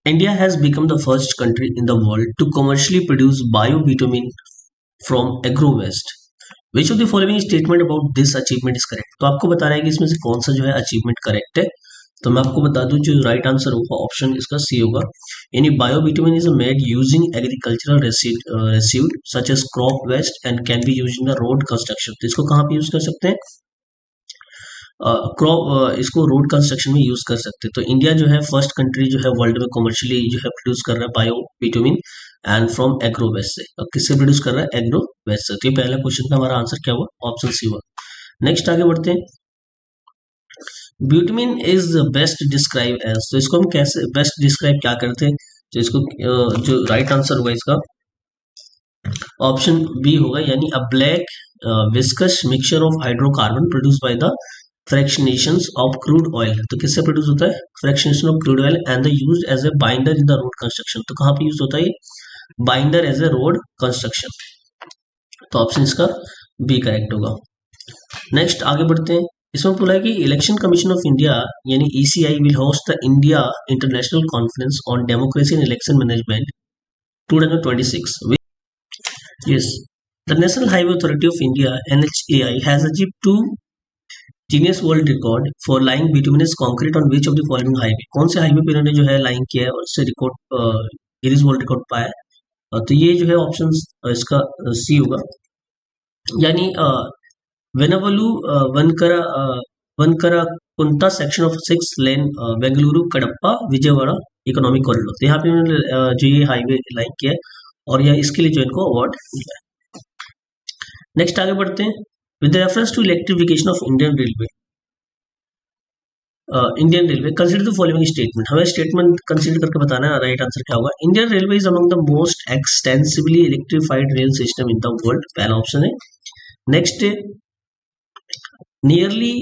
India has become the first country in the world to commercially produce biobitumin from agro-waste. Which of the following statement about this achievement is correct? तो आपको बता रहा है कि इसमें से कौन सा जो है अचीवमेंट करेक्ट है। तो मैं आपको बता दूं जो राइट आंसर होगा ऑप्शन इसका सी होगा। यानी biobitumen is made using agricultural residue such as crop waste and can be used in the road construction. तो इसको कहाँ पे यूज कर सकते हैं? क्रॉप इसको रोड कंस्ट्रक्शन में यूज कर सकते हैं। तो इंडिया जो है फर्स्ट कंट्री जो है वर्ल्ड में कमर्शियली जो है प्रोड्यूस कर रहा है bio bitumen and from agro waste से। अब किससे प्रोड्यूस कर रहा है? एग्रो वेस्ट से। तो ये पहला क्वेश्चन का हमारा आंसर क्या हुआ? ऑप्शन सी हुआ। नेक्स्ट आगे बढ़ते हैं। ब्यूटमिन इज बेस्ट डिस्क्राइब एज, तो इसको हम कैसे बेस्ट डिस्क्राइब क्या करते हैं? तो इसको जो राइट आंसर होगा इसका ऑप्शन बी होगा, यानी a black viscous mixture of hydrocarbon produced by the fractionations of crude oil. तो किससे प्रोड्यूस होता है? Fractionation of crude oil and the used as a binder in the road construction. तो कहाँ पे यूज होता है ये? Binder as a road construction. तो ऑप्शन इसका बी करेक्ट होगा। नेक्स्ट आगे बढ़ते हैं। इसमें बोला है कि election commission of India ECI will विल host the India international conference on democracy and election management 2026। Yes, the National Highway Authority of India (NHAI) has achieved two Guinness World Record for laying bituminous concrete on which of the following highway? कौन से highway पे इन्होंने जो है line किया है और उससे रिकॉर्ड गिनीज वर्ल्ड रिकॉर्ड पाया है? तो ये जो है ऑप्शन इसका सी होगा, यानी वेनावलू वनकरा वनकरा कुंटा section of 6 lane Bengaluru Kadapa Vijayawada economic corridor. तो यहाँ पे इन्होंने जो ये हाईवे लाइन किया है और यह इसके लिए जो इनको अवार्ड मिला है। नेक्स्ट आगे बढ़ते हैं। With reference to electrification of Indian railway consider the following statement. हमें स्टेटमेंट कंसिडर करके बताना है राइट आंसर क्या होगा। Indian railway is among the most extensively electrified rail system in the world, पहला ऑप्शन है। Next, nearly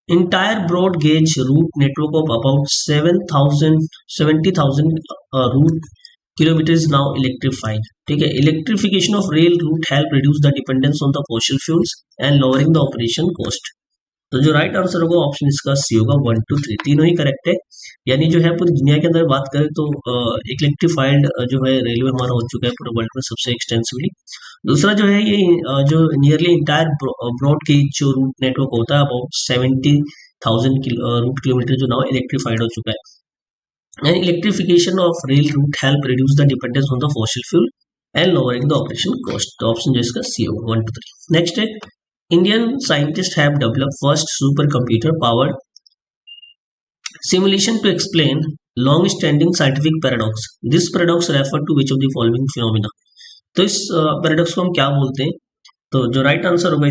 entire broad gauge route network of about 70,000 route kilometers is now electrified। ठीक है, electrification of rail route help reduce the dependence on the fossil fuels and lowering the operation cost. तो जो right answer होगा option इसका C होगा, 1 2 3 तीनों ही correct है। यानी जो है पूरी दुनिया के अंदर बात करें तो इलेक्ट्रिफाइड जो है रेलवे हमारा हो चुका है पूरे वर्ल्ड में सबसे एक्सटेंसिवली। दूसरा जो है ये जो नियरली इंटायर ब्रॉड गेज जो रूट नेटवर्क होता है अबाउट 70,000 रूट किलोमीटर जो नाउ इलेक्ट्रिफाइड हो चुका है। And electrification of rail route help reduce the dependence on the fossil fuel and lowering the operation cost. तो ऑप्शन जो इसका सी होगा, 1 2 3। नेक्स्ट है, Indian scientists have developed first supercomputer powered simulation to explain long-standing scientific paradox. This paradox refer to which of the following phenomena? तो इस paradox को हम क्या बोलते हैं? तो जो राइट आंसर होगा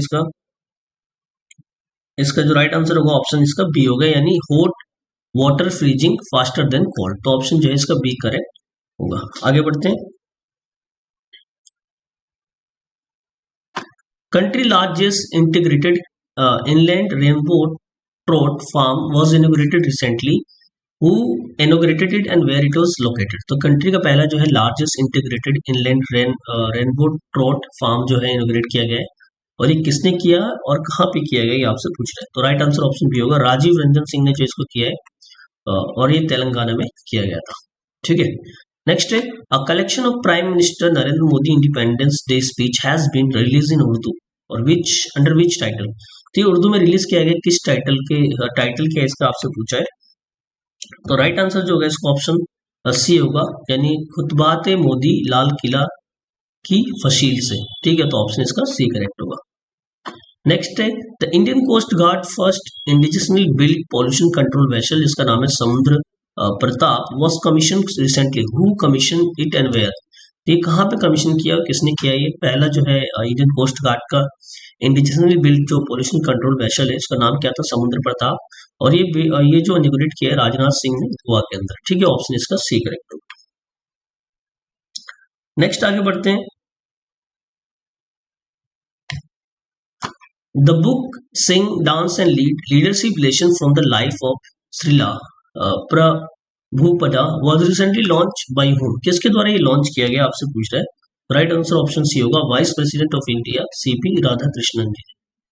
इसका जो राइट आंसर होगा ऑप्शन इसका बी होगा, यानी hot water freezing faster than cold. तो ऑप्शन जो है इसका बी करेक्ट होगा। आगे बढ़ते हैं। Country largest integrated inland rainbow trout farm was inaugurated recently. Who inaugurated it and where it was located? तो कंट्री का पहला जो है largest integrated inland rainbow trout farm जो है इनोग्रेट किया गया है और ये किसने किया और कहाँ पे किया गया ये आपसे पूछ रहा है। तो राइट आंसर ऑप्शन बी होगा, राजीव रंजन सिंह ने जो इसको किया है और ये तेलंगाना में किया गया था। ठीक है, नेक्स्ट है, a collection of prime minister Narendra Modi independence day speech has been release in Urdu और विच अंडर विच टाइटल। तो ये उर्दू में रिलीज किया गया, किस टाइटल क्या इसका आपसे पूछा है। तो राइट आंसर जो होगा इसका ऑप्शन सी होगा, यानी खुतबात मोदी लाल किला की फसील से। ठीक है, तो ऑप्शन इसका सी करेक्ट होगा। नेक्स्ट है, the Indian Coast Guard first indigenously build pollution control vessel, जिसका नाम है Samudra Pratap, was commission recently. Who commission it and where. ये कहाँ पे कमीशन किया और किसने किया? ये पहला जो है इंडियन कोस्ट गार्ड का इंडिजिनसली बिल्ड जो पॉल्यूशन कंट्रोल वेसल है इसका नाम क्या था? समुद्र प्रताप। और ये जो इनॉग्रेट किया है राजनाथ सिंह ने गोवा के अंदर। ठीक है, ऑप्शन इसका सी करेक्ट होगा। नेक्स्ट आगे बढ़ते हैं। The book sing dance and leadership lesson from the life of Shrila Prabhupada was recently launch by whom. किसके द्वारा ये लॉन्च किया गया आपसे पूछ रहा है। राइट आंसर ऑप्शन सी होगा, vice president of India CP Radhakrishnan ji.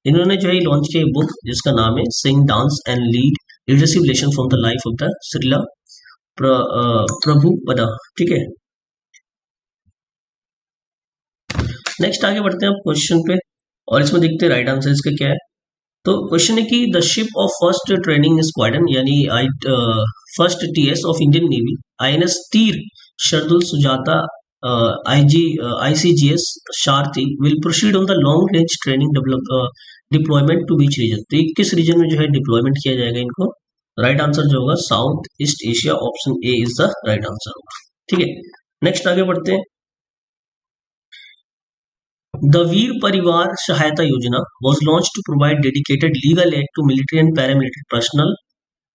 इन्होंने जो है लॉन्च किया बुक जिसका नाम है sing dance and leadership lesson from the life of the Srila Prabhupada. ठीक है, नेक्स्ट आगे बढ़ते हैं आप क्वेश्चन पे, और इसमें देखते हैं राइट आंसर इसका क्या है। तो क्वेश्चन है कि the ship of first training squadron यानी first TS of Indian Navy INS Tir Shardul Sujata ICGS Sarathi will proceed on the long range training deployment to which region. तो किस रीजन में जो है डिप्लॉयमेंट किया जाएगा इनको। राइट आंसर जो होगा south east Asia, option A is the right answer होगा। ठीक है, नेक्स्ट आगे बढ़ते हैं। The Veer Parivar Sahayata Yojana was launched to provide dedicated legal aid to military and paramilitary personnel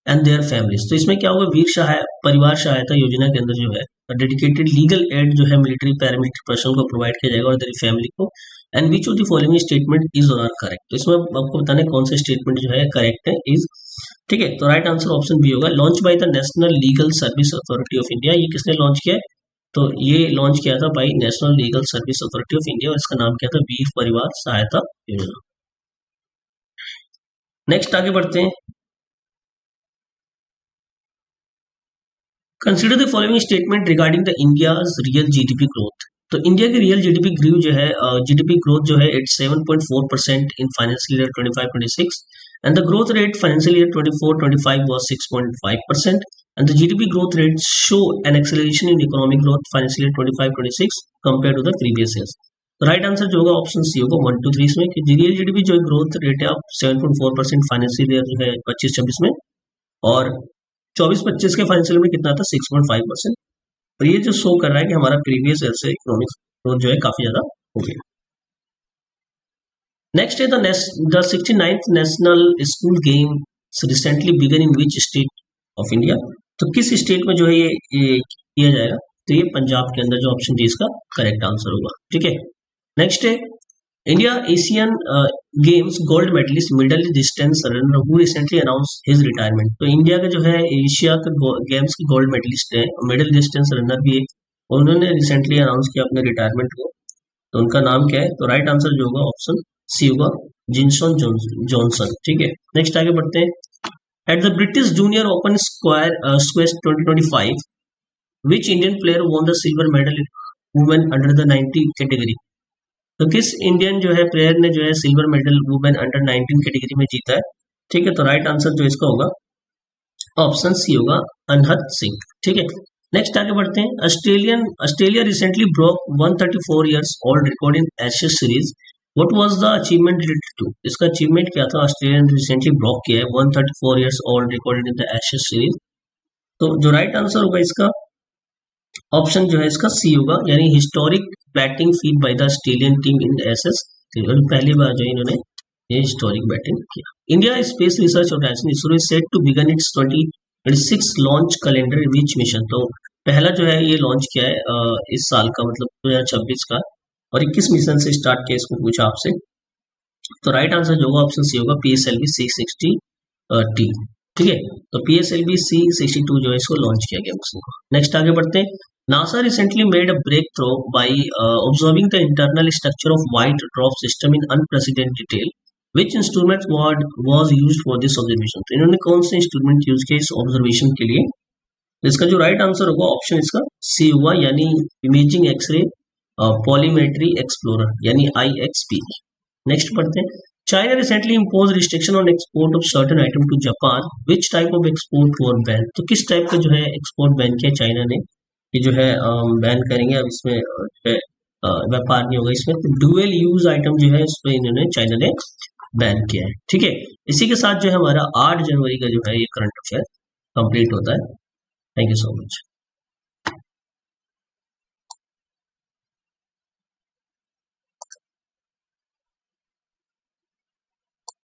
and their families। तो इसमें क्या होगा, परिवार सहायता योजना के अंदर जो है डेडिकेटेड लीगल एड जो है मिलिट्री पैरामिलिट्री पर्सन को प्रोवाइड किया जाएगा और तेरी फैमिली को। And which of the following statement is और आर करेक्ट। तो इसमें आपको बताना है कौन सा स्टेटमेंट जो है करेक्ट है इज। ठीक है, तो राइट आंसर ऑप्शन बी होगा, launch by the national legal service authority of India. ये किसने लॉन्च किया है, तो ये लॉन्च किया था by national legal service authority of India और इसका नाम क्या था, वीर परिवार सहायता योजना। नेक्स्ट आगे बढ़ते हैं। Consider the following statement regarding the India's real GDP growth. तो इंडिया की रियल जीडीपी ग्रो जो है, जीडीपी ग्रोथ जो है it's 7.4% in financial year 25-26 and the growth rate financial year 24-25 was 6.5%। and the GDP growth rates show an acceleration in economic growth financial year 25-26 compared to the previous years। तो right answer जो होगा option C होगा 1 2 3 इसमें कि real GDP जो growth rate है आप 7.4% financial year जो है 25-26 में, और 24-25 के फाइनेंशियल में कितना था 6.5%। और ये जो शो कर रहा है कि हमारा प्रीवियस ईयर से इकोनॉमिक ग्रोथ जो है काफी ज्यादा हो गया। नेक्स्ट है the 69th national school games recently begin in which state of India. तो किस स्टेट में जो है ये किया जाएगा, तो ये पंजाब के अंदर, जो ऑप्शन डी इसका करेक्ट आंसर होगा। ठीक है, नेक्स्ट है India Asian Games gold medalist middle distance runner who recently announce his retirement. तो इंडिया का जो है एशिया के गेम्स की गोल्ड मेडलिस्ट है, मिडल डिस्टेंस रनर भी है, उन्होंने रिसेंटली अनाउंस किया अपने रिटायरमेंट को। तो उनका नाम क्या है, तो राइट आंसर जो होगा ऑप्शन सी होगा जिनसन जॉनसन। ठीक है, नेक्स्ट आगे बढ़ते हैं। At the British Junior Open Squash 2025, which Indian player won the silver medal in women under the 90 category? तो किस इंडियन जो है प्लेयर ने जो है silver medal women under 19 category में जीता है। ठीक है, तो राइट आंसर जो इसका होगा ऑप्शन सी होगा अनहद सिंह। ठीक है, नेक्स्ट आगे बढ़ते हैं। Australia recently broke 134 years old record in Ashes series. What was the achievement related to? इसका अचीवमेंट क्या था, ऑस्ट्रेलिया ने रिसेंटली ब्लॉक किया है 134 years old recorded in the Ashes series. तो जो राइट आंसर होगा इसका ऑप्शन जो है इसका सी होगा, यानी historic batting feat by the Australian team in Ashes. पहली बार जो इन्होंने ये हिस्टोरिक बैटिंग किया। India space research organisation ISRO is set to begin its 2026 launch calendar which mission. तो पहला जो है ये लॉन्च किया है इस साल का, मतलब 2026 का, और 21 मिशन से स्टार्ट किया, इसको पूछा आपसे। तो राइट आंसर जो होगा ऑप्शन सी होगा PSLV C60T। ठीक है, तो PSLV C62 जो है इसको लॉन्च किया गया मिशन को। नेक्स्ट आगे बढ़ते हैं। NASA recently made a breakthrough by observing the internal structure of white dwarf system in unprecedented detail. Which instrument was used for this observation. तो इन्होंने कौन से इंस्ट्रूमेंट यूज किया इस ऑब्जर्वेशन के लिए। इसका जो राइट आंसर होगा ऑप्शन इसका सी होगा, यानी इमेजिंग एक्सरे पॉलीमेट्री एक्सप्लोरर यानी IXP। नेक्स्ट पढ़ते हैं। China recently impose restriction on export of certain item to Japan, which type of export were ban. तो किस टाइप का जो है एक्सपोर्ट बैन किया चाइना ने, ये जो है बैन करेंगे, अब इसमें जो है व्यापार नहीं होगा इसमें। तो डुअल यूज आइटम जो है इस पर इन्होंने चाइना ने बैन किया है। ठीक है, इसी के साथ जो है हमारा 8 जनवरी का जो है ये करंट अफेयर कंप्लीट होता है। Thank you so much.